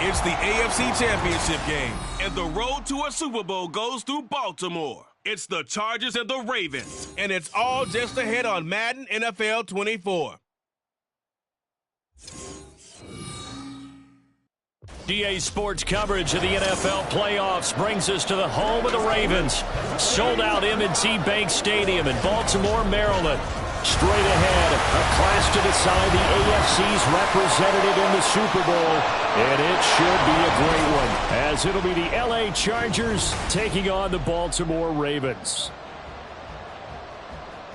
It's the AFC Championship game, and the road to a Super Bowl goes through Baltimore. It's the Chargers and the Ravens, and it's all just ahead on Madden NFL 24. EA Sports coverage of the NFL playoffs brings us to the home of the Ravens. Sold out M&T Bank Stadium in Baltimore, Maryland. Straight ahead, a clash to decide the AFC's representative in the Super Bowl. And it should be a great one, as it'll be the LA Chargers taking on the Baltimore Ravens.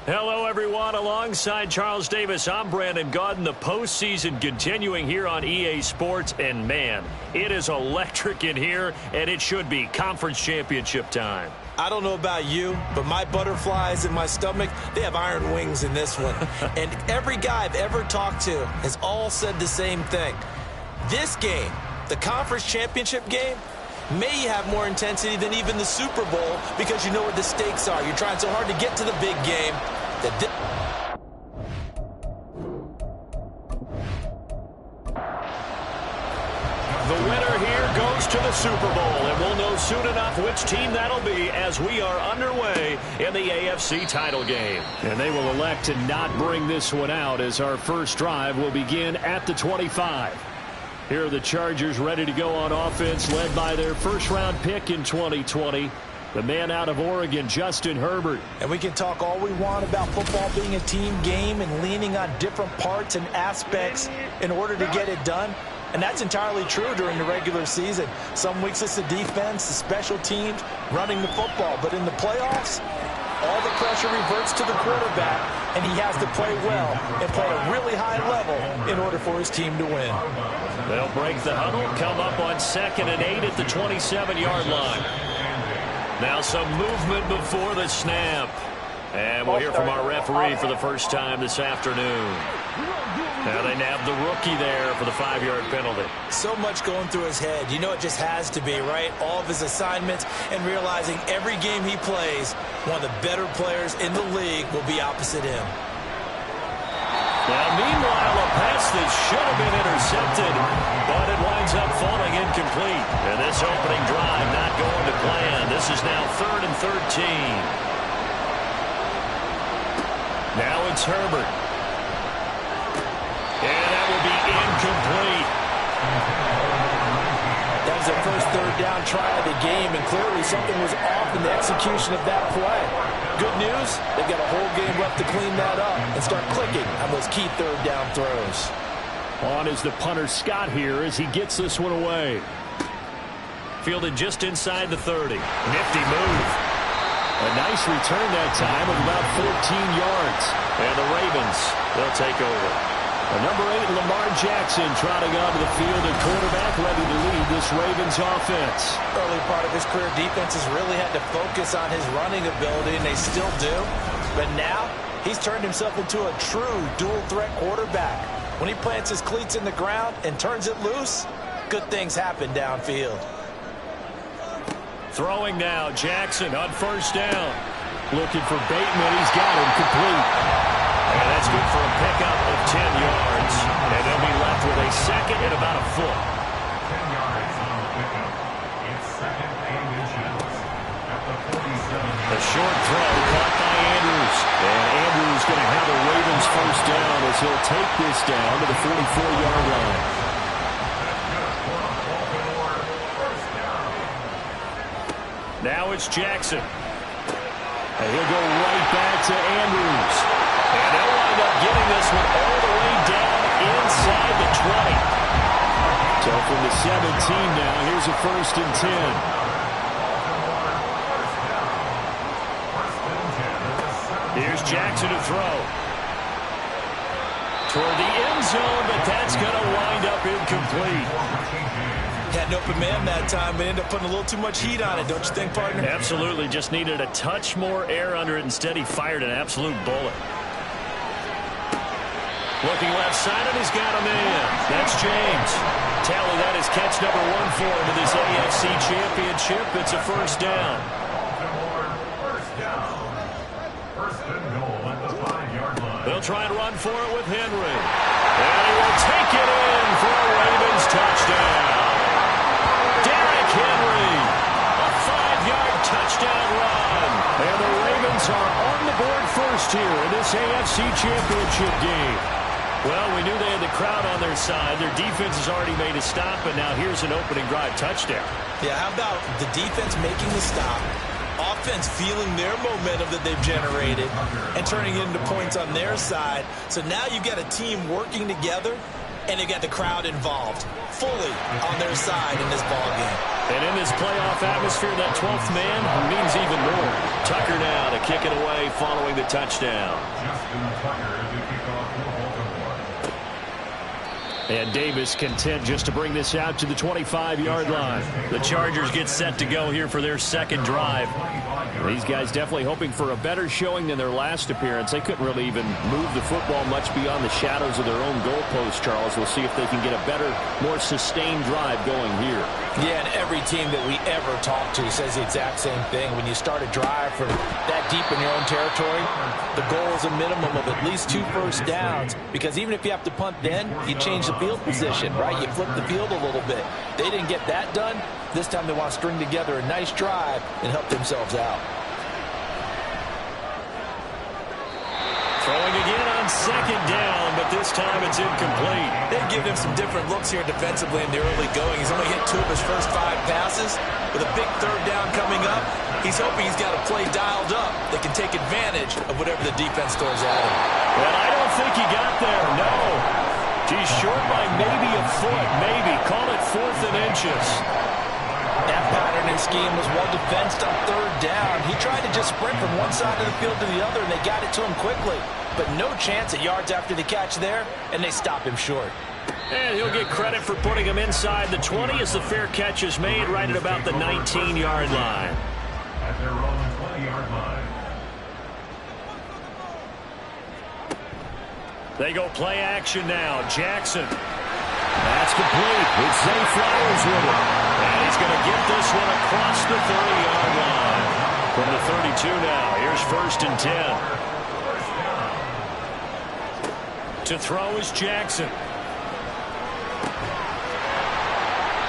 Hello, everyone. Alongside Charles Davis, I'm Brandon Gaudin. The postseason continuing here on EA Sports. And, man, it is electric in here, and it should be conference championship time. I don't know about you, but my butterflies in my stomach, they have iron wings in this one. And every guy I've ever talked to has all said the same thing. This game, the conference championship game, may have more intensity than even the Super Bowl because you know what the stakes are. You're trying so hard to get to the big game that the winner here goes to the Super Bowl, and we'll know soon enough which team that'll be as we are underway in the AFC title game. And they will elect to not bring this one out as our first drive will begin at the 25. Here are the Chargers ready to go on offense, led by their first-round pick in 2020, the man out of Oregon, Justin Herbert. And we can talk all we want about football being a team game and leaning on different parts and aspects in order to get it done. And that's entirely true during the regular season. Some weeks it's the defense, the special teams, running the football. But in the playoffs, all the pressure reverts to the quarterback, and he has to play well and play at a really high level in order for his team to win. They'll break the huddle, come up on 2nd and 8 at the 27-yard line. Now some movement before the snap. And we'll hear from our referee for the first time this afternoon. Now they nab the rookie there for the 5-yard penalty. So much going through his head. You know it just has to be, right? All of his assignments and realizing every game he plays, one of the better players in the league will be opposite him. Now, meanwhile, a pass that should have been intercepted, but it winds up falling incomplete. And this opening drive not going to plan. This is now 3rd and 13. Now it's Herbert. And that will be incomplete. That was their first 3rd down try of the game, and clearly something was off in the execution of that play. Good news, they've got a whole game left to clean that up and start clicking on those key 3rd down throws. On is the punter Scott here as he gets this one away. Fielded just inside the 30. Nifty move. A nice return that time of about 14 yards. And the Ravens, they'll take over. Number 8, Lamar Jackson trotting onto the field at quarterback, ready to lead this Ravens offense. Early part of his career, defenses really had to focus on his running ability, and they still do. But now, he's turned himself into a true dual-threat quarterback. When he plants his cleats in the ground and turns it loose, good things happen downfield. Throwing now, Jackson on 1st down. Looking for Bateman. He's got him complete. And that's good for a pickup of 10 yards. And they'll be left with a 2nd and about a foot. A short throw caught by Andrews. And Andrews going to have the Ravens first down as he'll take this down to the 44-yard line. Now it's Jackson. And he'll go right back to Andrews. And they'll wind up getting this one all the way down inside the 20. So from the 17 now, here's a 1st and 10. Here's Jackson to throw. Toward the end zone, but that's going to wind up incomplete. Had an open man that time, but ended up putting a little too much heat on it, don't you think, partner? Absolutely. Just needed a touch more air under it. Instead, he fired an absolute bullet. Looking left side, and he's got a man. That's James. Tally that is catch number 1 for him in this AFC Championship. It's a first down. They'll try and run for it with Henry. And he will take it in for a Ravens touchdown. Derrick Henry, a 5-yard touchdown run. And the Ravens are on the board first here in this AFC Championship game. Well, we knew they had the crowd on their side. Their defense has already made a stop, and now here's an opening drive touchdown. Yeah, how about the defense making the stop, offense feeling their momentum that they've generated and turning it into points on their side. So now you've got a team working together, and they've got the crowd involved fully on their side in this ballgame. And in this playoff atmosphere, that 12th man means even more. Tucker now to kick it away following the touchdown. And Davis content just to bring this out to the 25-yard line. The Chargers get set to go here for their second drive. These guys definitely hoping for a better showing than their last appearance. They couldn't really even move the football much beyond the shadows of their own goalpost, Charles. We'll see if they can get a better, more sustained drive going here. Yeah, and every team that we ever talk to says the exact same thing. When you start a drive from that deep in your own territory, the goal is a minimum of at least 2 first downs, because even if you have to punt then, you change the field position, right? You flip the field a little bit. They didn't get that done. This time they want to string together a nice drive and help themselves out. Throwing again on second down, but this time it's incomplete. They've given him some different looks here defensively in the early going. He's only hit 2 of his first 5 passes. With a big third down coming up, he's hoping he's got a play dialed up that can take advantage of whatever the defense throws at him. Well, I don't think he got there, no. He's short by maybe a foot, maybe. Call it 4th and inches. That pattern and scheme was well defensed on third down. He tried to just sprint from one side of the field to the other, and they got it to him quickly. But no chance at yards after the catch there, and they stop him short. And he'll get credit for putting him inside the 20 as the fair catch is made right at about the 19-yard line. At their own 20-yard line. They go play action now. Jackson. That's complete. It's Zay Flowers with it. And he's going to get this one across the 30-yard line. From the 32 now. Here's 1st and 10. To throw is Jackson.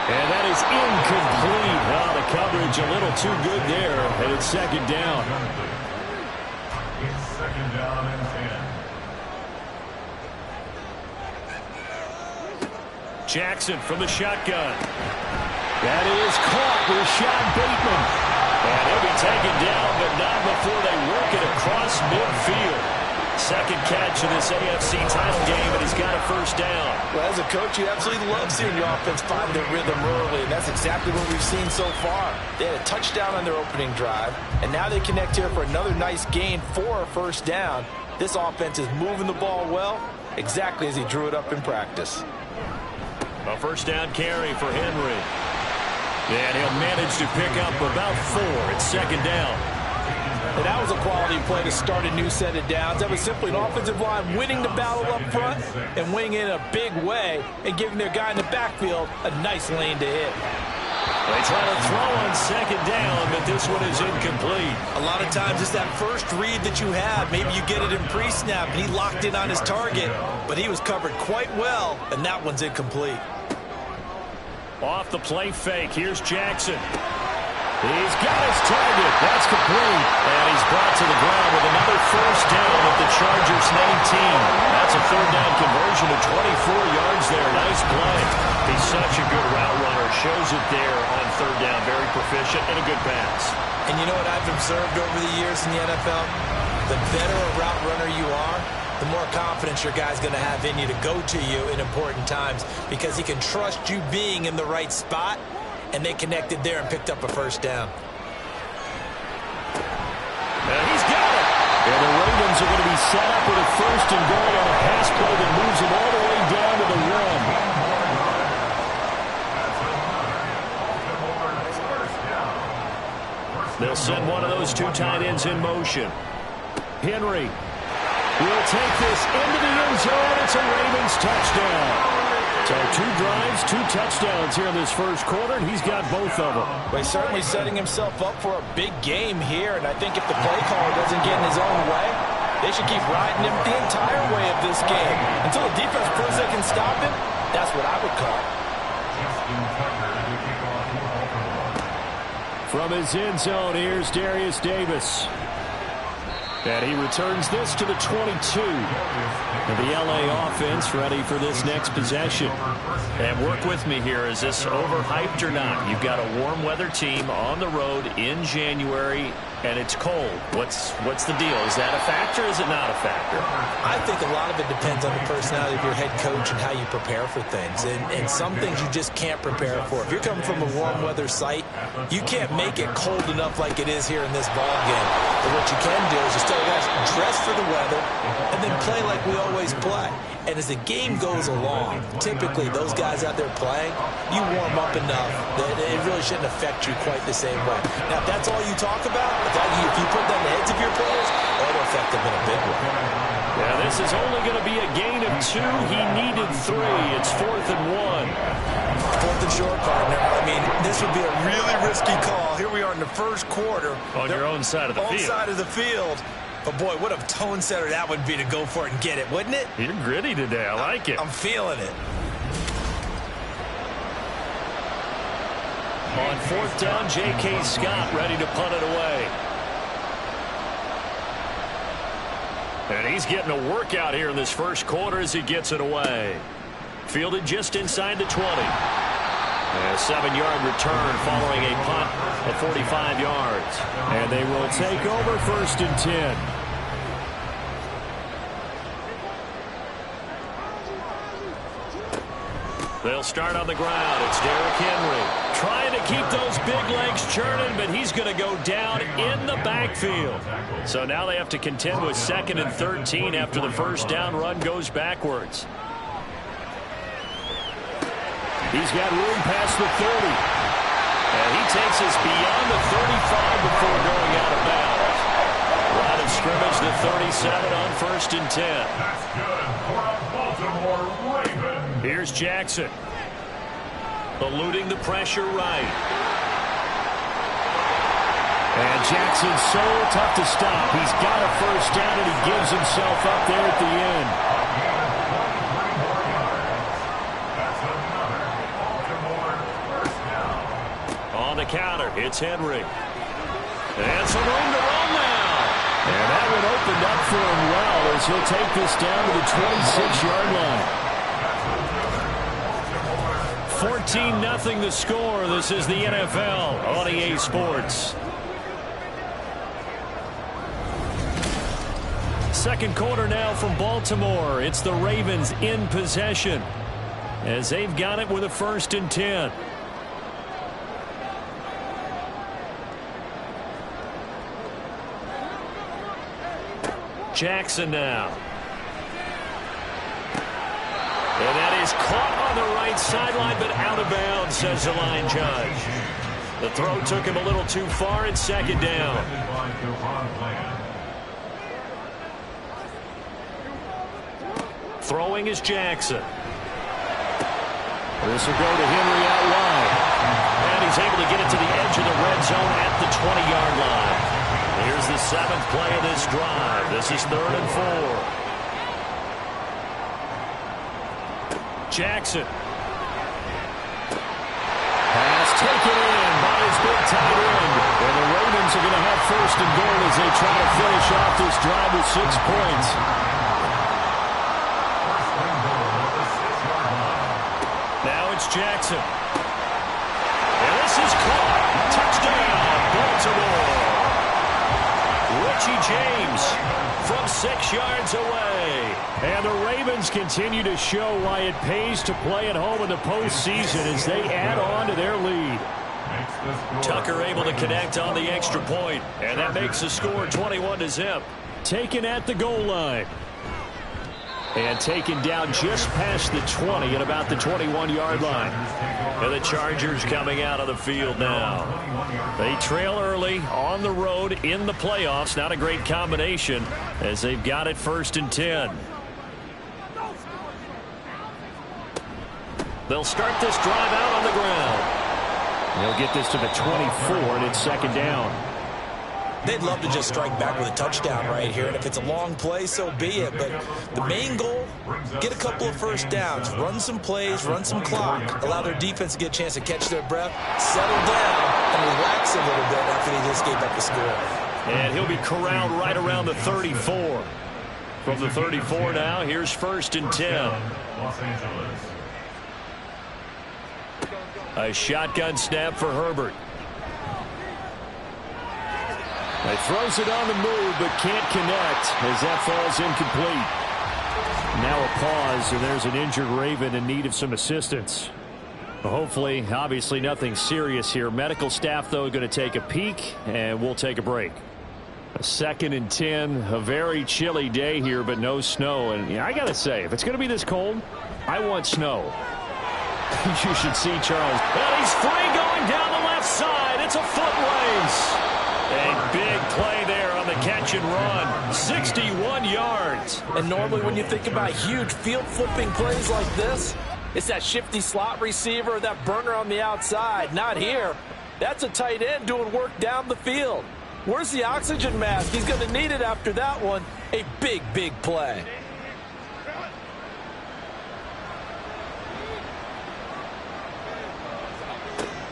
And that is incomplete. Oh, the coverage a little too good there. And it's 2nd down. It's 2nd down and 10. Jackson from the shotgun. That is caught with Rashad Bateman. And he'll be taken down, but not before they work it across midfield. Second catch of this AFC title game, and he's got a 1st down. Well, as a coach, you absolutely love seeing your offense find their rhythm early, and that's exactly what we've seen so far. They had a touchdown on their opening drive, and now they connect here for another nice gain for a 1st down. This offense is moving the ball well, exactly as he drew it up in practice. A 1st down carry for Henry. And he'll manage to pick up about 4. It's 2nd down. And that was a quality play to start a new set of downs. That was simply an offensive line winning the battle up front and winning it in a big way and giving their guy in the backfield a nice lane to hit. They try to throw on 2nd down, but this one is incomplete. A lot of times it's that first read that you have. Maybe you get it in pre-snap, and he locked in on his target, but he was covered quite well, and that one's incomplete. Off the play fake, here's Jackson. He's got his target. That's complete. And he's brought to the ground with another 1st down at the Chargers 19. That's a 3rd down conversion of 24 yards there. Nice play. He's such a good route runner. Shows it there on 3rd down. Very proficient and a good pass. And you know what I've observed over the years in the NFL? The better a route runner you are, the more confidence your guy's going to have in you to go to you in important times, because he can trust you being in the right spot. And they connected there and picked up a 1st down. And he's got it. And the Ravens are going to be set up with a 1st and goal on a pass play that moves them all the way down to the run. They'll send one of those 2 tight ends in motion. Henry. will take this into the end zone. It's a Ravens touchdown. So 2 drives, 2 touchdowns here in this first quarter, and he's got both of them. But he's certainly setting himself up for a big game here, and I think if the play caller doesn't get in his own way, they should keep riding him the entire way of this game. Until the defense proves they can stop him, that's what I would call. From his end zone, here's Darius Davis. And he returns this to the 22. And the LA offense ready for this next possession. And work with me here. Is this overhyped or not? You've got a warm weather team on the road in January, and it's cold. What's the deal? Is that a factor or is it not a factor? I think a lot of it depends on the personality of your head coach and how you prepare for things. And some things you just can't prepare for. If you're coming from a warm weather site, you can't make it cold enough like it is here in this ball game. But what you can do is just tell guys, dress for the weather and then play like we always play. And as the game goes along, typically those guys out there playing, you warm up enough that it really shouldn't affect you quite the same way. Now, if that's all you talk about, if you put that in the heads of your players, that'll affect them in a big way. Yeah, this is only going to be a gain of 2. He needed 3. It's 4th and 1. 4th and short, partner. I mean, this would be a really risky call. Here we are in the first quarter. On your own side of the field. On side of the field. But, boy, what a tone setter that would be to go for it and get it, wouldn't it? You're gritty today. I like it. I'm feeling it. On 4th down, J.K. Scott ready to punt it away. And he's getting a workout here in this first quarter as he gets it away. Fielded just inside the 20. And a 7-yard return following a punt of 45 yards. And they will take over 1st and 10. They'll start on the ground. It's Derrick Henry trying to keep those big legs churning, but he's going to go down in the backfield. So now they have to contend with 2nd and 13 after the first down run goes backwards. He's got room past the 30. And he takes us beyond the 35 before going out of bounds. Line of scrimmage, the 37 on 1st and 10. That's good for a Baltimore Ravens. Here's Jackson. Eluding the pressure right. And Jackson's so tough to stop. He's got a first down, and he gives himself up there at the end. On the counter, it's Henry. And some room to run now. And that one opened up for him well as he'll take this down to the 26-yard line. 14-0 the score. This is the NFL on EA Sports. Second quarter now from Baltimore. It's the Ravens in possession as they've got it with a 1st and 10. Jackson now. And that is caught on the right sideline, but out of bounds, says the line judge. The throw took him a little too far, and 2nd down. Throwing is Jackson. This will go to Henry out wide. And he's able to get it to the edge of the red zone at the 20-yard line. Here's the 7th play of this drive. This is 3rd and 4. Jackson. Pass taken in by his big tight end. And the Ravens are going to have 1st and goal as they try to finish off this drive with 6 points. Now it's Jackson. And this is caught. Touchdown, Baltimore. Richie James from 6 yards away. And the Ravens continue to show why it pays to play at home in the postseason as they add on to their lead. Tucker able to connect on the extra point, and that makes the score 21-0. Taken at the goal line. And taken down just past the 20 at about the 21-yard line. And the Chargers coming out of the field now. They trail early on the road in the playoffs. Not a great combination as they've got it 1st and 10. They'll start this drive out on the ground. They'll get this to the 24, and it's 2nd down. They'd love to just strike back with a touchdown right here, and if it's a long play, so be it. But the main goal, get a couple of first downs, run some plays, run some clock, allow their defense to get a chance to catch their breath, settle down, and relax a little bit after they just gave up the score. And he'll be corralled right around the 34. From the 34 now, here's 1st and 10. Los Angeles. A shotgun snap for Herbert. He throws it on the move, but can't connect as that falls incomplete. Now a pause, and there's an injured Raven in need of some assistance. Hopefully, obviously nothing serious here. Medical staff, though, going to take a peek, and we'll take a break. A 2nd and 10, a very chilly day here, but no snow. And I got to say, if it's going to be this cold, I want snow. You should see Charles. And he's free going down the left side. It's a foot race. A big play there on the catch and run. 61 yards. And normally when you think about huge field flipping plays like this, it's that shifty slot receiver or that burner on the outside. Not here. That's a tight end doing work down the field. Where's the oxygen mask? He's going to need it after that one. A big, big play.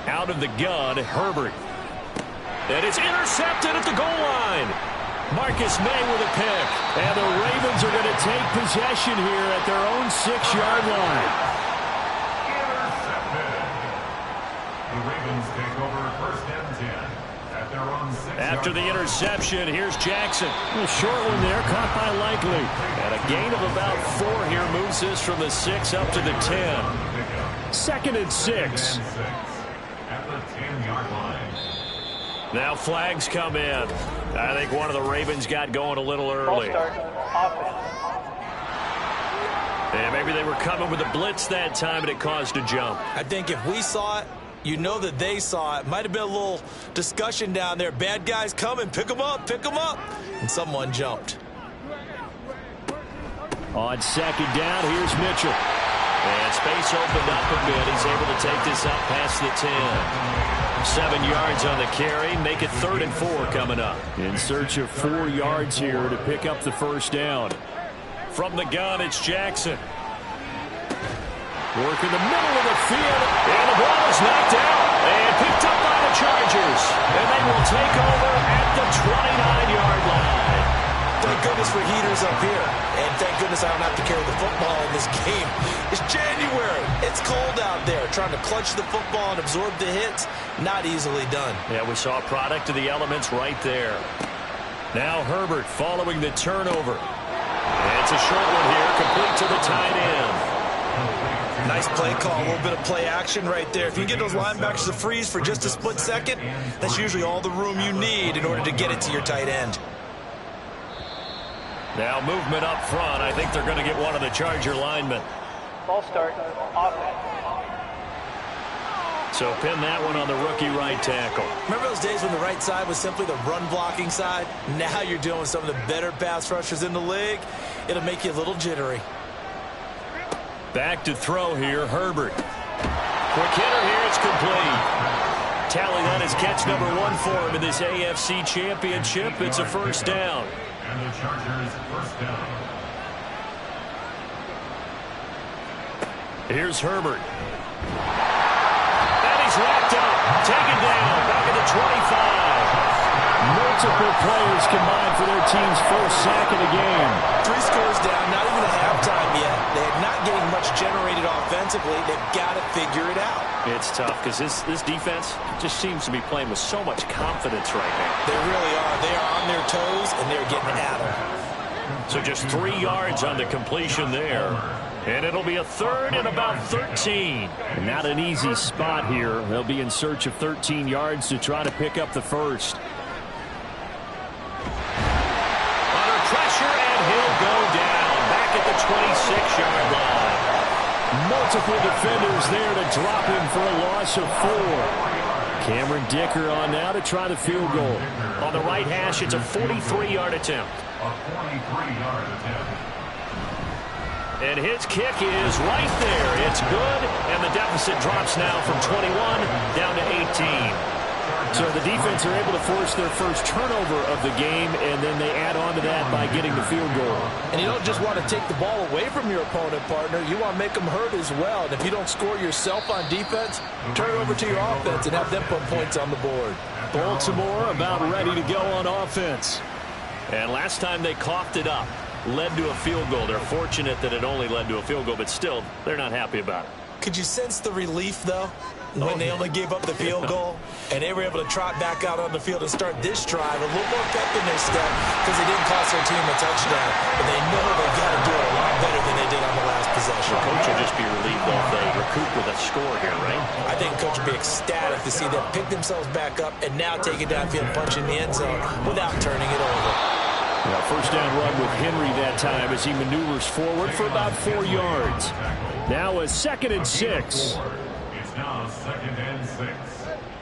Out of the gun, Herbert. And it's intercepted at the goal line. Marcus May with a pick. And the Ravens are going to take possession here at their own 6-yard line. Intercepted. The Ravens take over 1st and 10 at their own 6-yard line. After the interception, here's Jackson. A short one there, caught by Likely. And a gain of about 4 here moves this from the 6 up to the 10. 2nd and 6. At the 10-yard line. Now flags come in. I think one of the Ravens got going a little early. And maybe they were coming with a blitz that time and it caused a jump. I think if we saw it, you know that they saw it. Might have been a little discussion down there. Bad guys coming, pick them up, pick them up. And someone jumped. On 2nd down, here's Mitchell. And space opened up a bit. He's able to take this up past the 10. 7 yards on the carry. Make it 3rd and 4 coming up. In search of 4 yards here to pick up the 1st down. From the gun, it's Jackson. Work in the middle of the field. And the ball is knocked out. And picked up by the Chargers. And they will take over at the 29-yard line. Thank goodness for heaters up here. And thank goodness I don't have to carry the football in this game. It's January. It's cold out there. Trying to clutch the football and absorb the hits, not easily done. Yeah, we saw a product of the elements right there. Now Herbert following the turnover. And it's a short one here, complete to the tight end. Nice play call, a little bit of play action right there. If you get those linebackers to freeze for just a split second, that's usually all the room you need in order to get it to your tight end. Now movement up front. I think they're going to get one of the Charger linemen. Ball start. Offense. So pin that one on the rookie right tackle. Remember those days when the right side was simply the run-blocking side? Now you're dealing with some of the better pass rushers in the league. It'll make you a little jittery. Back to throw here, Herbert. Quick hitter here, it's complete. Tally that is catch number 1 for him in this AFC Championship. It's a 1st down. And the Chargers 1st down. Here's Herbert. And he's wrapped up. Taken down. Back at the 25. Multiple players combined for their team's first sack of the game. 3 scores down, not even at halftime yet. They're not getting much generated offensively. They've got to figure it out. It's tough because this defense just seems to be playing with so much confidence right now. They really are. They are on their toes, and they're getting at them. So just 3 yards on the completion there. And it'll be a 3rd and about 13. And not an easy spot here. They'll be in search of 13 yards to try to pick up the 1st. Under pressure, and he'll go down. Back at the 6-yard line. Multiple defenders there to drop him for a loss of 4. Cameron Dicker on now to try the field goal. On the right hash, it's a 43-yard attempt. A 43-yard attempt. And his kick is right there. It's good, and the deficit drops now from 21 down to 18. So the defense are able to force their first turnover of the game, and then they add on to that by getting the field goal. And you don't just want to take the ball away from your opponent, partner. You want to make them hurt as well. And if you don't score yourself on defense, turn it over to your offense and have them put points on the board. Baltimore about ready to go on offense. And last time they coughed it up, led to a field goal. They're fortunate that it only led to a field goal, but still, they're not happy about it. Could you sense the relief, though, when they only gave up the field goal and they were able to trot back out on the field and start this drive a little more pep in their step because they didn't cost their team a touchdown, but they know they got to do it a lot better than they did on the last possession. The coach will just be relieved if they recoup with a score here, right? I think coach will be ecstatic to see them pick themselves back up and now take it downfield and punch in the end zone without turning it over. Now, first down run with Henry that time as he maneuvers forward for about 4 yards. Now a 2nd and 6. It's now 2nd and 6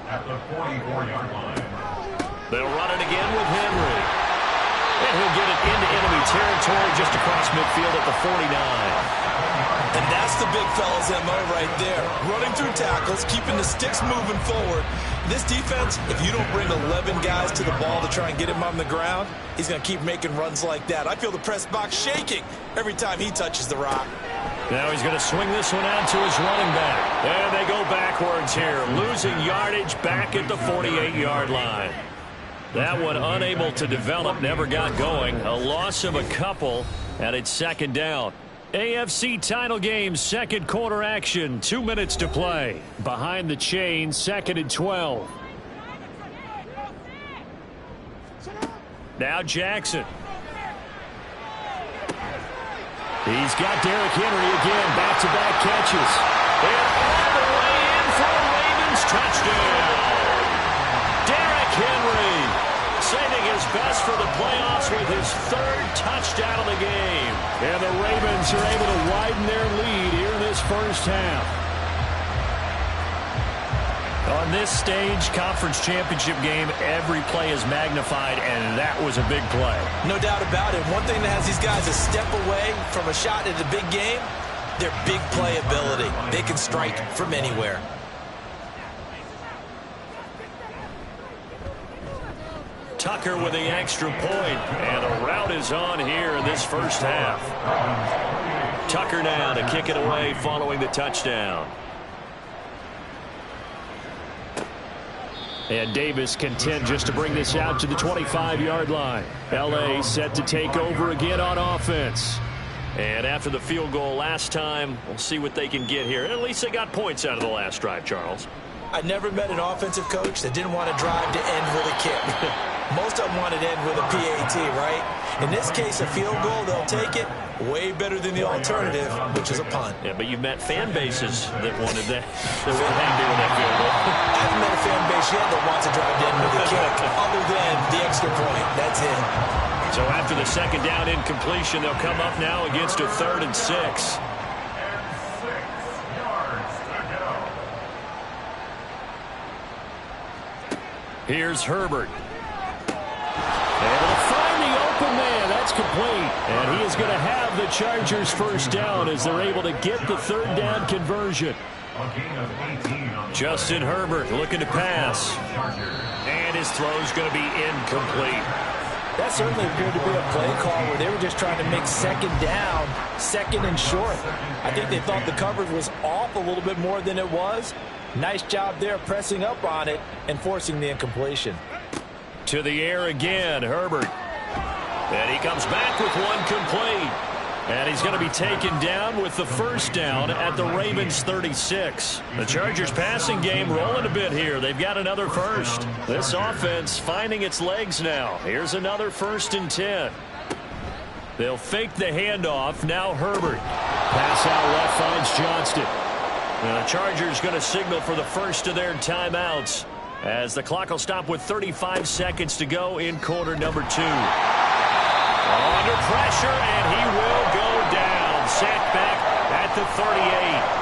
at the 44-yard line. They'll run it again with Henry. And he'll get it into enemy territory just across midfield at the 49. And that's the big fella's MO right there. Running through tackles, keeping the sticks moving forward. This defense, if you don't bring 11 guys to the ball to try and get him on the ground, he's going to keep making runs like that. I feel the press box shaking every time he touches the rock. Now he's going to swing this one out to his running back. And they go backwards here, losing yardage back at the 48-yard line. That one unable to develop, never got going. A loss of a couple, and it's 2nd down. AFC title game, 2nd quarter action, 2 minutes to play. Behind the chain, 2nd and 12. Now Jackson. He's got Derrick Henry again, back-to-back catches. And all the way in for a Ravens touchdown. Derrick Henry saving his best for the playoffs with his 3rd touchdown of the game. And the Ravens are able to widen their lead here in this first half. On this stage, conference championship game, every play is magnified, and that was a big play. No doubt about it. One thing that has these guys a step away from a shot at the big game, their big play ability. They can strike from anywhere. Tucker with the extra point, and the route is on here in this first half. Tucker now to kick it away following the touchdown. And Davis content just to bring this out to the 25-yard line. L.A. set to take over again on offense. And after the field goal last time, we'll see what they can get here. At least they got points out of the last drive, Charles. I never met an offensive coach that didn't want to drive to end with a kick. Most of them wanted to end with a PAT, right? In this case, a field goal, they'll take it. Way better than the alternative, which is a punt. Yeah, but you've met fan bases that wanted that. That were happy with that field goal. I haven't met a fan base yet that wants to drive to end with a kick, other than the extra point. That's it. So after the 2nd down incompletion, they'll come up now against a 3rd and 6. Here's Herbert. Able to find the open man. That's complete. And he is going to have the Chargers first down as they're able to get the 3rd down conversion. Justin Herbert looking to pass. And his throw's going to be incomplete. That certainly appeared to be a play call where they were just trying to make 2nd down, 2nd and short. I think they thought the coverage was off a little bit more than it was. Nice job there pressing up on it and forcing the incompletion. To the air again, Herbert. And he comes back with one complete. And he's going to be taken down with the first down at the Ravens 36. The Chargers passing game rolling a bit here. They've got another first. This offense finding its legs now. Here's another 1st and 10. They'll fake the handoff. Now Herbert. Pass out left finds Johnston. And the Chargers going to signal for the first of their timeouts as the clock will stop with 35 seconds to go in quarter number 2. Under pressure, and he will go down. Sacked back at the 38.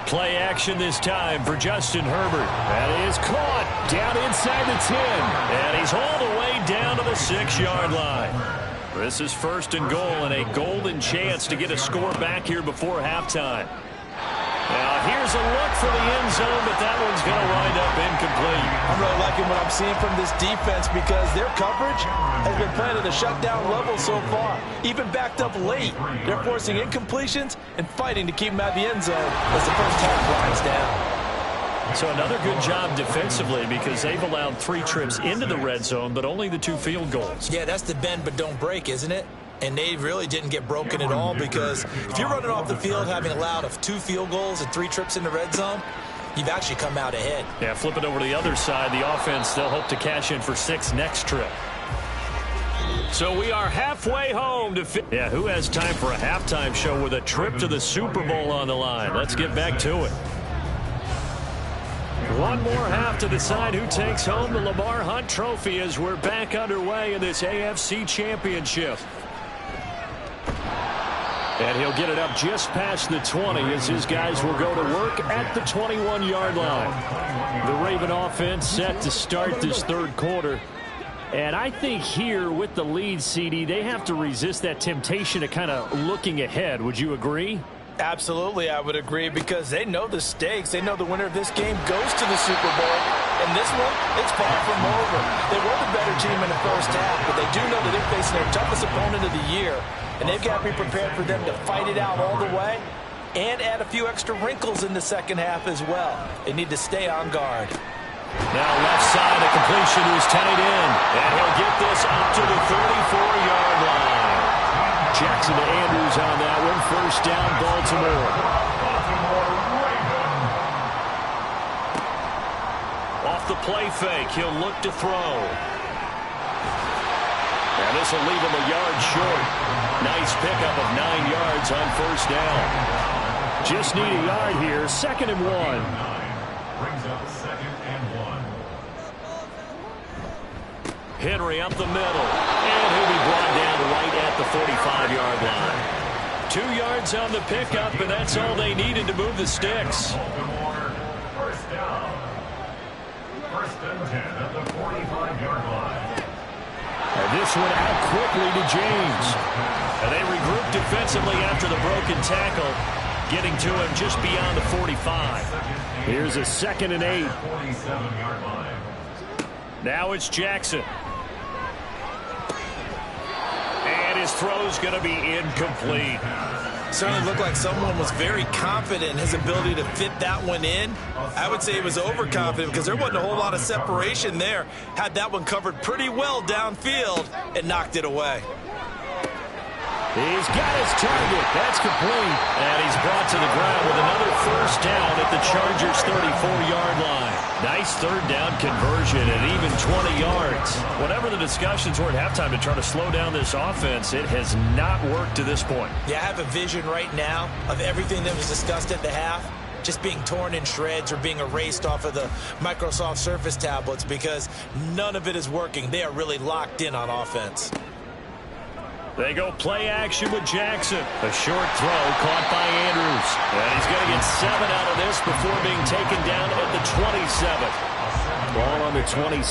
Play action this time for Justin Herbert. That is caught down inside the 10. And he's all the way down to the 6-yard line. This is 1st and goal and a golden chance to get a score back here before halftime. Now here's a look for the end zone, but that one's going to wind up incomplete. I'm really liking what I'm seeing from this defense because their coverage has been playing at a shutdown level so far. Even backed up late, they're forcing incompletions and fighting to keep them out of the end zone as the first half winds down. So another good job defensively because they've allowed 3 trips into the red zone, but only the 2 field goals. Yeah, that's the bend but don't break, isn't it? And they really didn't get broken at all because if you're running off the field having allowed 2 field goals and 3 trips in the red zone, you've actually come out ahead. Yeah, flip it over to the other side. The offense, they'll hope to cash in for 6 next trip. So we are halfway home to who has time for a halftime show with a trip to the Super Bowl on the line? Let's get back to it. One more half to decide who takes home the Lamar Hunt Trophy as we're back underway in this AFC Championship. And he'll get it up just past the 20 as his guys will go to work at the 21-yard line. The Raven offense set to start this 3rd quarter. And I think here with the lead, CD, they have to resist that temptation of kind of looking ahead. Would you agree? Absolutely, I would agree because they know the stakes. They know the winner of this game goes to the Super Bowl. And this one, it's far from over. They were the better team in the first half, but they do know that they're facing their toughest opponent of the year. And they've got to be prepared for them to fight it out all the way and add a few extra wrinkles in the second half as well. They need to stay on guard. Now left side, a completion to his tight end. And he'll get this up to the 34-yard line. Jackson to Andrews on that one. 1st down, Baltimore. Off the play fake, he'll look to throw. And this will leave him a yard short. Nice pickup of 9 yards on 1st down. Just need a yard here. 2nd and 1. Brings up 2nd and 1. Henry up the middle. And he'll be brought down right at the 45-yard line. 2 yards on the pickup, and that's all they needed to move the sticks. Baltimore, 1st down. 1st and 10 at the 45-yard line. And this one out quickly to James. And they regroup defensively after the broken tackle, getting to him just beyond the 45. Here's a 2nd and 8. 47-yard line. Now it's Jackson. And his throw's going to be incomplete. Certainly looked like someone was very confident in his ability to fit that one in. I would say he was overconfident because there wasn't a whole lot of separation there. Had that one covered pretty well downfield and knocked it away. He's got his target. That's complete. And he's brought to the ground with another 1st down at the Chargers' 34-yard line. Nice 3rd down conversion at even 20 yards. Whatever the discussions were at halftime to try to slow down this offense, it has not worked to this point. Yeah, I have a vision right now of everything that was discussed at the half just being torn in shreds or being erased off of the Microsoft Surface tablets because none of it is working. They are really locked in on offense. They go play action with Jackson. A short throw caught by Andrews. And he's going to get 7 out of this before being taken down at the 27. Ball on the 27.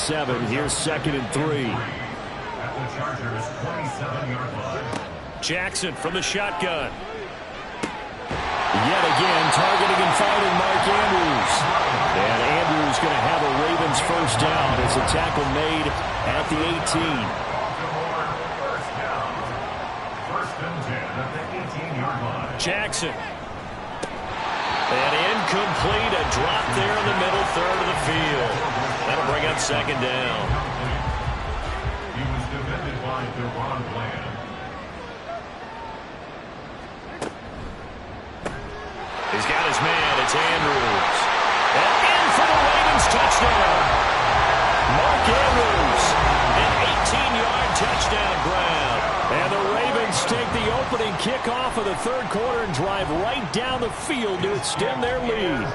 Here's 2nd and 3. At the Chargers' 27-yard line. Jackson from the shotgun. Yet again, targeting and finding Mark Andrews. And Andrews going to have a Ravens 1st down as a tackle made at the 18. Jackson. And incomplete, a drop there in the middle 3rd of the field. That'll bring up 2nd down. He was defended by Deron Bland. He's got his man, it's Andrews. And in for the Ravens touchdown. Mark Andrews, an 18-yard touchdown grab. And the Ravens take the opening kickoff of the 3rd quarter and drive right down the field to extend their lead.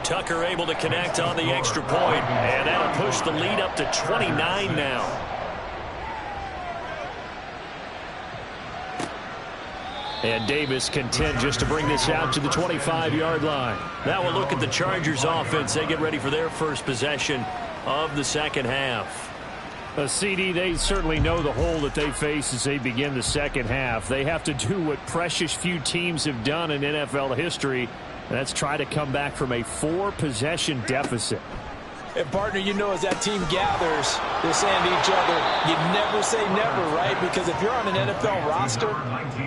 Tucker able to connect on the extra point, and that'll push the lead up to 29 now. And Davis content just to bring this out to the 25-yard line. Now we'll look at the Chargers offense. They get ready for their first possession of the second half. CD, they certainly know the hole that they face as they begin the second half. They have to do what precious few teams have done in NFL history, and that's try to come back from a 4-possession deficit. And, partner, you know, as that team gathers, they're saying to each other, you never say never, right? Because if you're on an NFL roster,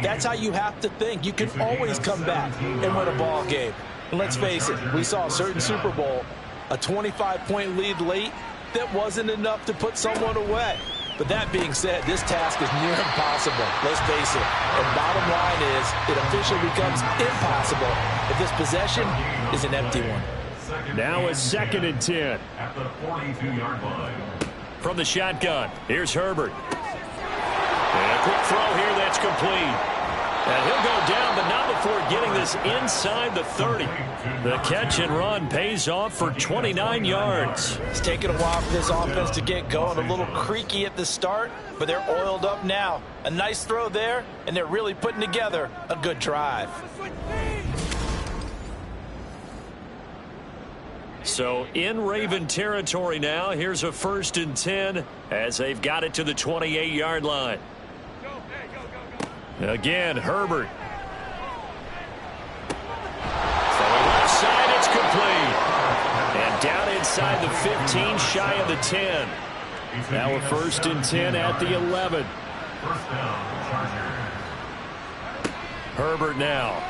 that's how you have to think. You can always come back and win a ball game. And let's face it, we saw a certain Super Bowl, a 25-point lead late, that wasn't enough to put someone away. But that being said, this task is near impossible. Let's face it. And bottom line is, it officially becomes impossible if this possession is an empty one. Now a 2nd and 10. At the 42-yard line. From the shotgun, here's Herbert. And a quick throw here that's complete. And he'll go down, but not before getting this inside the 30. The catch and run pays off for 29 yards. It's taken a while for this offense to get going. A little creaky at the start, but they're oiled up now. A nice throw there, and they're really putting together a good drive. So in Raven territory now, here's a 1st and 10 as they've got it to the 28-yard line. Again, Herbert. Throwing left side, it's complete. And down inside the 15, shy of the 10. Now a 1st and 10 at the 11. First down, Chargers. Herbert now.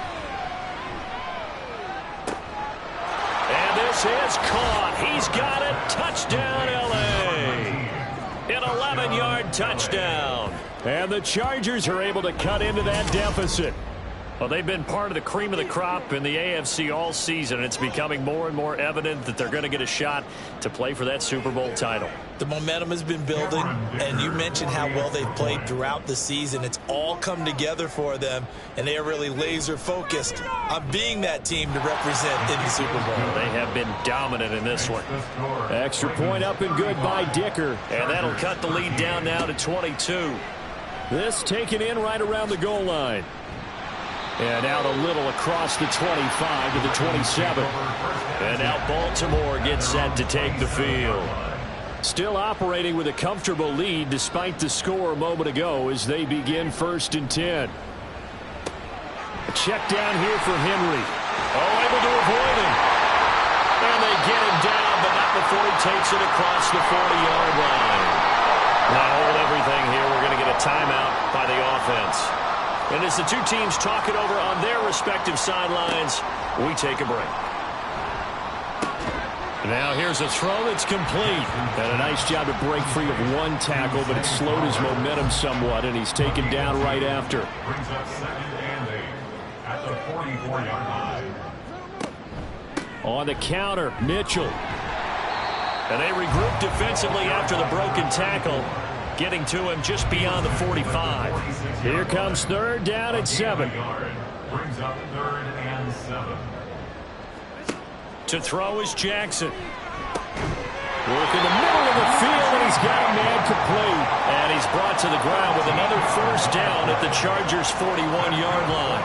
And this is caught. He's got it. Touchdown, L.A. An 11-yard touchdown. And the Chargers are able to cut into that deficit. Well, they've been part of the cream of the crop in the AFC all season, and it's becoming more and more evident that they're going to get a shot to play for that Super Bowl title. The momentum has been building, and you mentioned how well they've played throughout the season. It's all come together for them, and they are really laser-focused on being that team to represent in the Super Bowl. They have been dominant in this one. Extra point up and good by Dicker. And that'll cut the lead down now to 22. This taken in right around the goal line. And out a little across the 25 to the 27. And now Baltimore gets set to take the field. Still operating with a comfortable lead despite the score a moment ago as they begin 1st and 10. A check down here for Henry. Oh, able to avoid him. And they get him down, but not before he takes it across the 40-yard line. Now hold everything here. We're going to get a timeout by the offense. And as the two teams talk it over on their respective sidelines, we take a break. Now here's a throw that's complete. And a nice job to break free of one tackle, but it slowed his momentum somewhat, and he's taken down right after. Brings up 2nd and 8 at the 44-yard line. On the counter, Mitchell. And they regroup defensively after the broken tackle, getting to him just beyond the 45. Here comes 3rd down at 7. Brings up 3rd and 7. To throw is Jackson. Work in the middle of the field, and he's got a man complete. And he's brought to the ground with another 1st down at the Chargers' 41-yard line.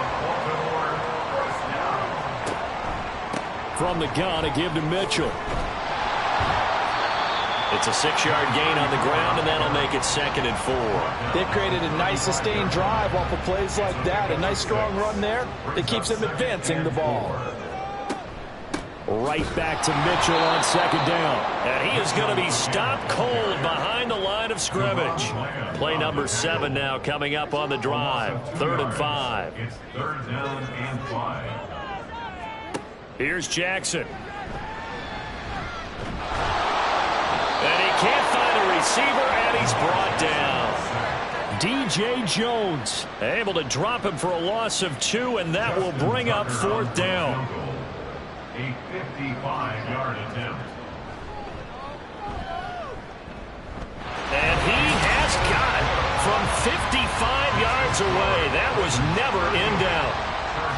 From the gun, a give to Mitchell. It's a 6-yard gain on the ground, and that'll make it 2nd and 4. They've created a nice sustained drive off of plays like that. A nice strong run there that keeps them advancing the ball. Right back to Mitchell on 2nd down. And he is going to be stopped cold behind the line of scrimmage. Play number 7 now coming up on the drive. 3rd and 5. It's 3rd down and 5. Here's Jackson. And he can't find a receiver, and he's brought down. DJ Jones able to drop him for a loss of 2, and that will bring up 4th down. A 55-yard attempt. And he has got it from 55 yards away. That was never in doubt.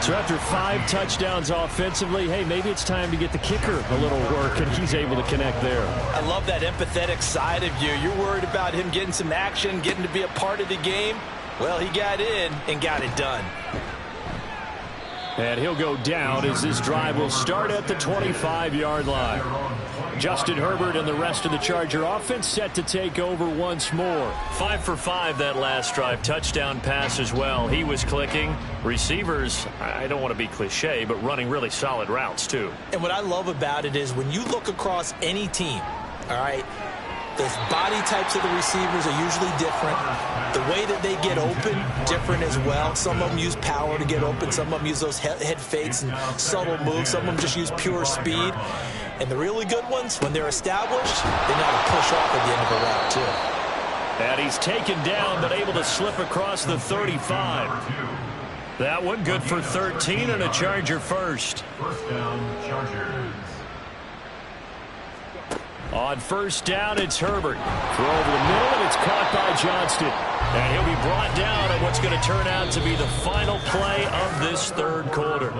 So after 5 touchdowns offensively, hey, maybe it's time to get the kicker a little work, and he's able to connect there. I love that empathetic side of you. You're worried about him getting some action, getting to be a part of the game. Well, he got in and got it done. And he'll go down as this drive will start at the 25-yard line. Justin Herbert and the rest of the Charger offense set to take over once more. 5 for 5 that last drive. Touchdown pass as well. He was clicking. Receivers, I don't want to be cliche, but running really solid routes too. And what I love about it is when you look across any team, all right, the body types of the receivers are usually different. The way that they get open, different as well. Some of them use power to get open. Some of them use those head fakes and subtle moves. Some of them just use pure speed. And the really good ones, when they're established, they know how to push off at the end of a route, too. And he's taken down, but able to slip across the 35. That one good for 13 and a Charger first. First down, Chargers. On first down, it's Herbert. Throw over the middle, and it's caught by Johnston. And he'll be brought down at what's going to turn out to be the final play of this third quarter.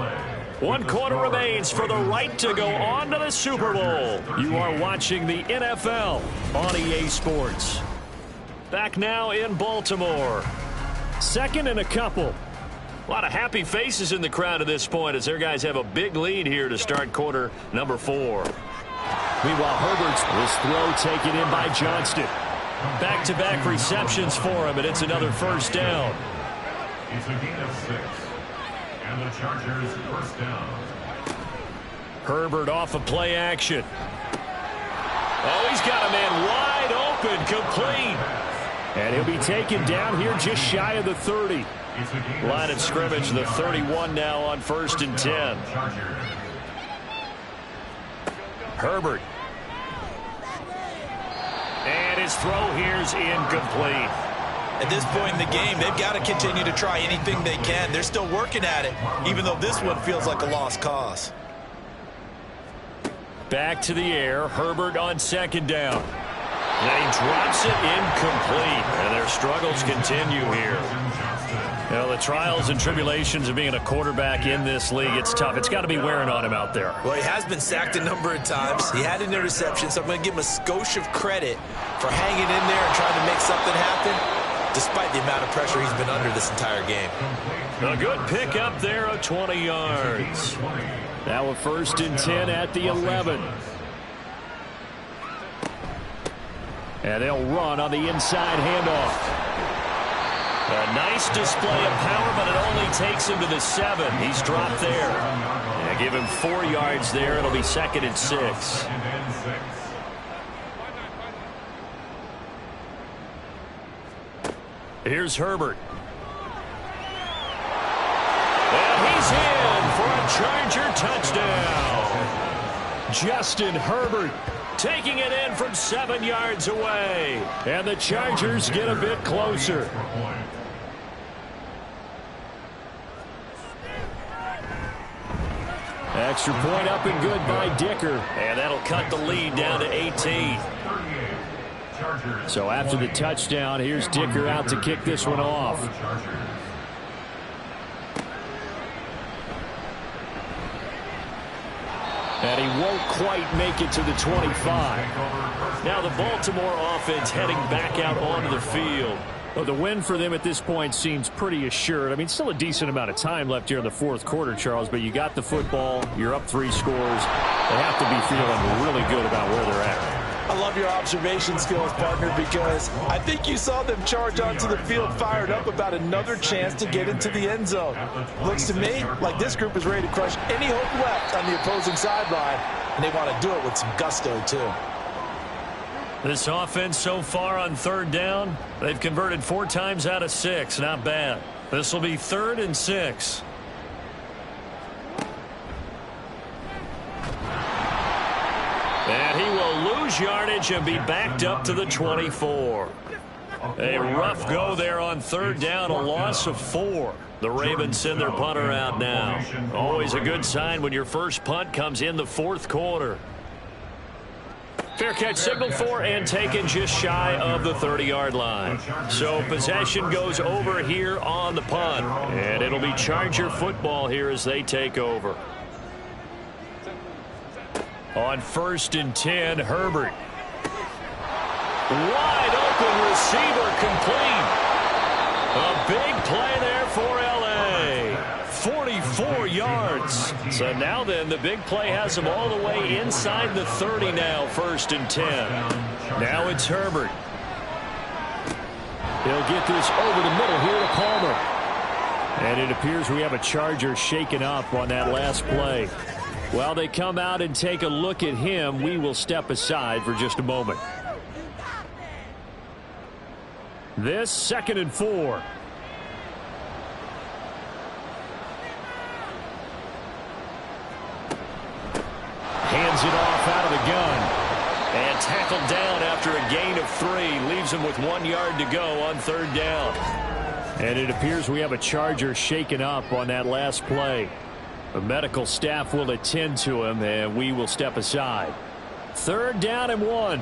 1 quarter remains for the right to go on to the Super Bowl. You are watching the NFL on EA Sports. Back now in Baltimore. Second and a couple. A lot of happy faces in the crowd at this point as their guys have a big lead here to start quarter number 4. Meanwhile, Herbert's this throw taken in by Johnston. Back-to-back receptions for him, and it's another first down. It's a gain of 6. And the Chargers first down. Herbert off of play action. Oh, he's got a man wide open, complete. And he'll be taken down here just shy of the 30. Line of scrimmage, the 31 now on first and 10. Herbert. And his throw here's incomplete. At this point in the game, they've got to continue to try anything they can. They're still working at it, even though this one feels like a lost cause. Back to the air, Herbert on second down. And he drops it incomplete. And their struggles continue here. You know, the trials and tribulations of being a quarterback in this league, it's tough. It's got to be wearing on him out there. Well, he has been sacked a number of times. He had an interception, so I'm going to give him a skosh of credit for hanging in there and trying to make something happen, despite the amount of pressure he's been under this entire game. A good pick up there of 20 yards. Now a first and 10 at the 11. And they'll run on the inside handoff. A nice display of power, but it only takes him to the 7. He's dropped there. And give him 4 yards there. It'll be second and 6. Here's Herbert. And he's in for a Charger touchdown. Justin Herbert taking it in from 7 yards away. And the Chargers get a bit closer. Extra point up and good by Dicker. And that'll cut the lead down to 18. So after the touchdown, here's Dicker out to kick this one off. And he won't quite make it to the 25. Now the Baltimore offense heading back out onto the field. Well, the win for them at this point seems pretty assured. I mean, still a decent amount of time left here in the fourth quarter, Charles, but you got the football, you're up 3 scores. They have to be feeling really good about where they're at. I love your observation skills, partner, because I think you saw them charge onto the field fired up about another chance to get into the end zone. Looks to me like this group is ready to crush any hope left on the opposing sideline, and they want to do it with some gusto, too. This offense so far on third down, they've converted 4 times out of 6. Not bad. This will be 3rd and 6. And he will lose yardage and be backed up to the 24. A rough go there on third down, a loss of 4. The Ravens send their punter out now. Always a good sign when your first punt comes in the fourth quarter. Fair catch signaled for and taken just shy of the 30-yard line. So possession goes over here on the punt. And it'll be Charger football here as they take over. On first and 10, Herbert. Wide open receiver complete. A big play there for L.A. 44 yards. So now then, the big play has them all the way inside the 30 now, 1st and 10. Now it's Herbert. He'll get this over the middle here to Palmer. And it appears we have a Charger shaken up on that last play. While they come out and take a look at him, we will step aside for just a moment. This 2nd and 4. Hands it off out of the gun. And tackled down after a gain of 3. Leaves him with 1 yard to go on 3rd down. And it appears we have a Charger shaken up on that last play. The medical staff will attend to him, and we will step aside. 3rd down and 1.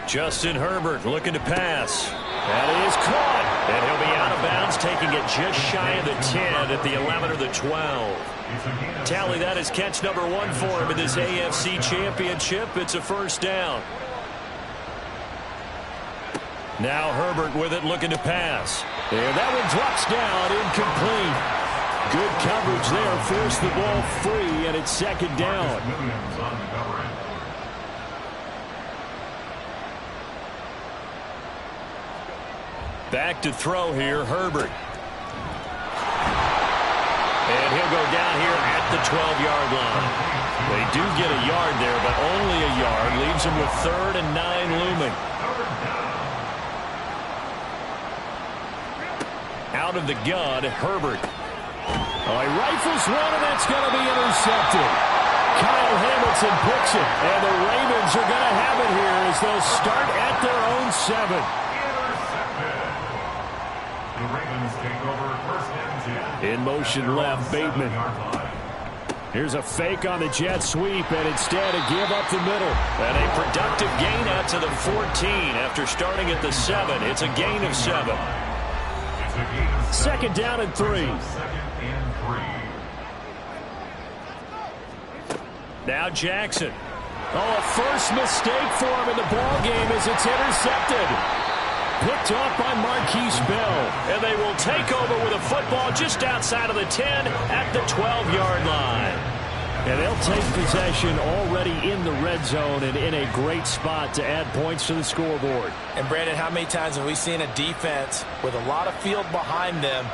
Justin Herbert looking to pass. That is caught. And he'll be out of bounds, taking it just shy of the 10 at the 11 or the 12. Tally that is catch number 1 for him in this AFC Championship. It's a 1st down. Now Herbert with it, looking to pass. And that one drops down, incomplete. Good coverage there, forced the ball free, and it's 2nd down. Back to throw here, Herbert. And he'll go down here at the 12-yard line. They do get a yard there, but only a yard. Leaves him with 3rd and 9 looming. Out of the gun, Herbert. Oh, he rifles one, and that's going to be intercepted. Kyle Hamilton picks it, and the Ravens are going to have it here as they'll start at their own 7. In motion left, Bateman. Here's a fake on the jet sweep, and instead a give up the middle. And a productive gain out to the 14 after starting at the 7. It's a gain of 7. 2nd down and 3. Now Jackson. Oh, a first mistake for him in the ball game as it's intercepted. Picked off by Marquise Bell. And they will take over with a football just outside of the 10 at the 12-yard line. And they'll take possession already in the red zone and in a great spot to add points to the scoreboard. And Brandon, how many times have we seen a defense with a lot of field behind them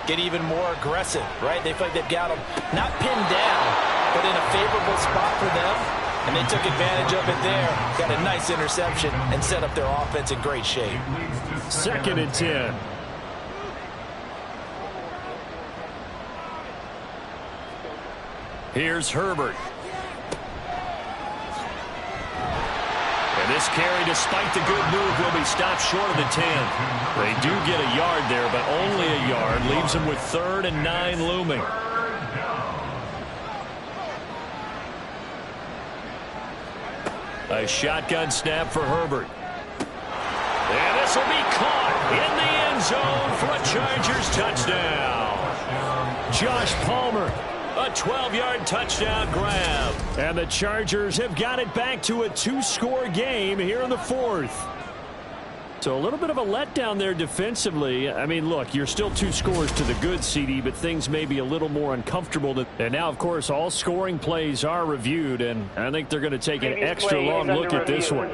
get even more aggressive, right? They feel like they've got them not pinned down, but in a favorable spot for them. And they took advantage of it there. Got a nice interception and set up their offense in great shape. 2nd and 10. Here's Herbert. And this carry, despite the good move, will be stopped short of the 10. They do get a yard there, but only a yard. Leaves them with 3rd and 9 looming. A shotgun snap for Herbert. And this will be caught in the end zone for a Chargers touchdown. Josh Palmer, a 12-yard touchdown grab. And the Chargers have got it back to a 2-score game here in the 4th. So a little bit of a letdown there defensively. I mean, look, you're still 2 scores to the good, CD, but things may be a little more uncomfortable. And now, of course, all scoring plays are reviewed, and I think they're going to take an extra long look at this one.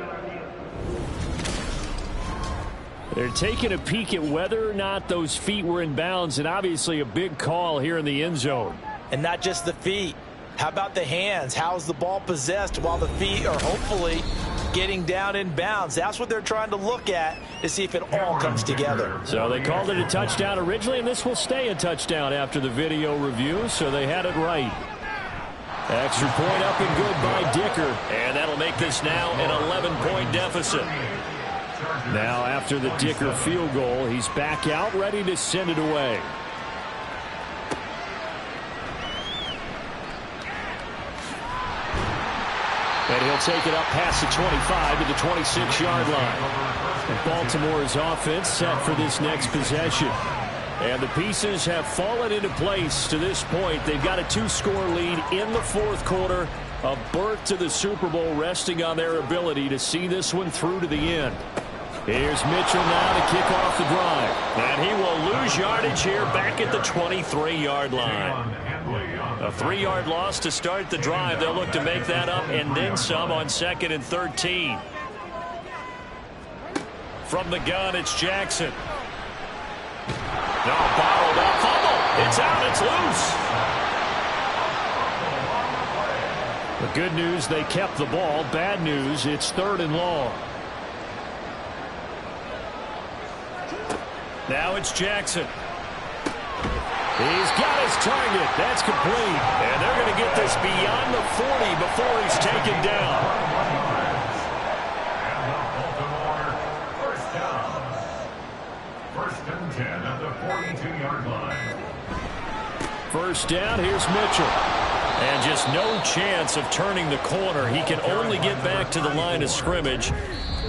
They're taking a peek at whether or not those feet were in bounds, and obviously a big call here in the end zone. And not just the feet. How about the hands? How's the ball possessed while the feet are hopefully getting down in bounds? That's what they're trying to look at to see if it all comes together. So they called it a touchdown originally, and this will stay a touchdown after the video review, so they had it right. Extra point up and good by Dicker, and that'll make this now an 11-point deficit. Now after the Dicker field goal, he's back out ready to send it away. And he'll take it up past the 25 to the 26-yard line. And Baltimore's offense set for this next possession. And the pieces have fallen into place to this point. They've got a 2-score lead in the 4th quarter. A berth to the Super Bowl resting on their ability to see this one through to the end. Here's Mitchell now to kick off the drive. And he will lose yardage here back at the 23-yard line. A 3-yard loss to start the drive. They'll look to make that up and then some on 2nd and 13. From the gun, it's Jackson. No, bottled up. Fumble. It's out. It's loose. The good news, they kept the ball. Bad news, it's 3rd and long. Now it's Jackson. He's got his target. That's complete. And they're going to get this beyond the 40 before he's taken down. And the Baltimore first down. 1st and 10 at the 42-yard line. First down, here's Mitchell. And just no chance of turning the corner. He can only get back to the line of scrimmage.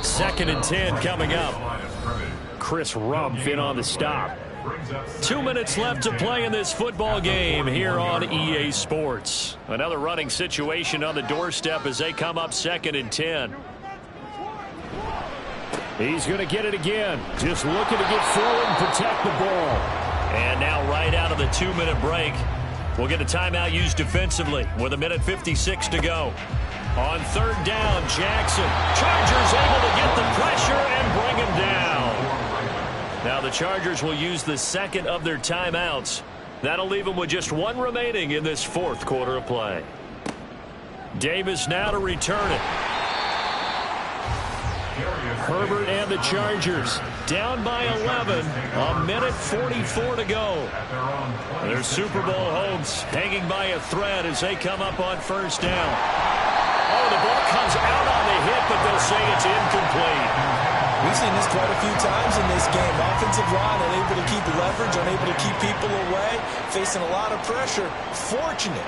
2nd and 10 coming up. Chris Rumpf in on the stop. 2 minutes left to play in this football game here on EA Sports. Another running situation on the doorstep as they come up 2nd and 10. He's going to get it again. Just looking to get forward and protect the ball. And now right out of the 2-minute break, we'll get a timeout used defensively with 1:56 to go. On 3rd down, Jackson. Chargers able to get the pressure and bring him down. Now the Chargers will use the 2nd of their timeouts. That'll leave them with just 1 remaining in this 4th quarter of play. Davis now to return it. Herbert and the Chargers down by 11. 1:44 to go. Their Super Bowl hopes hanging by a thread as they come up on 1st down. Oh, the ball comes out on the hit, but they'll say it's incomplete. We've seen this quite a few times in this game. Offensive line unable to keep leverage, unable to keep people away, facing a lot of pressure. Fortunate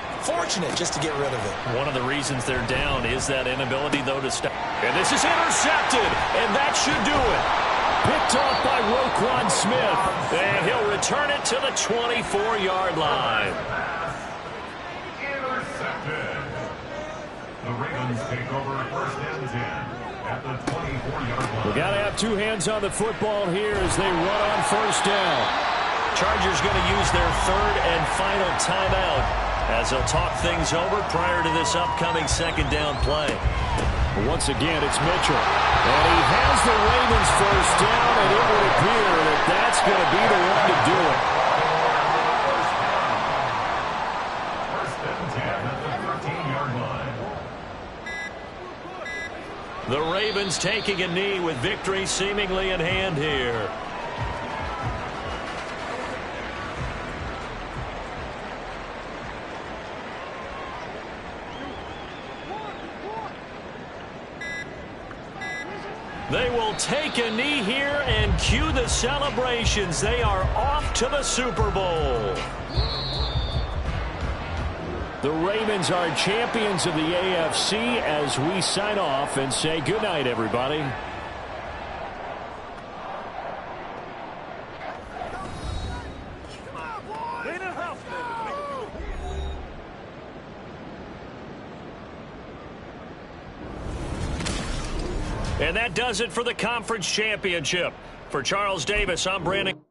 just to get rid of it. One of the reasons they're down is that inability, though, to stop. And this is intercepted, and that should do it. Picked off by Roquan Smith, and he'll return it to the 24-yard line. Intercepted. The Ravens take over 1st and 10. At the 24-yard line. We got to have 2 hands on the football here as they run on 1st down. Chargers going to use their 3rd and final timeout as they'll talk things over prior to this upcoming 2nd down play. Once again, it's Mitchell. And he has the Ravens 1st down, and it would appear that that's going to be the one to do it. 1st and 10 at the 13-yard line. The Ravens taking a knee with victory seemingly in hand here. They will take a knee here and cue the celebrations. They are off to the Super Bowl. The Ravens are champions of the AFC as we sign off and say goodnight, everybody. And that does it for the conference championship. For Charles Davis, I'm Brandon.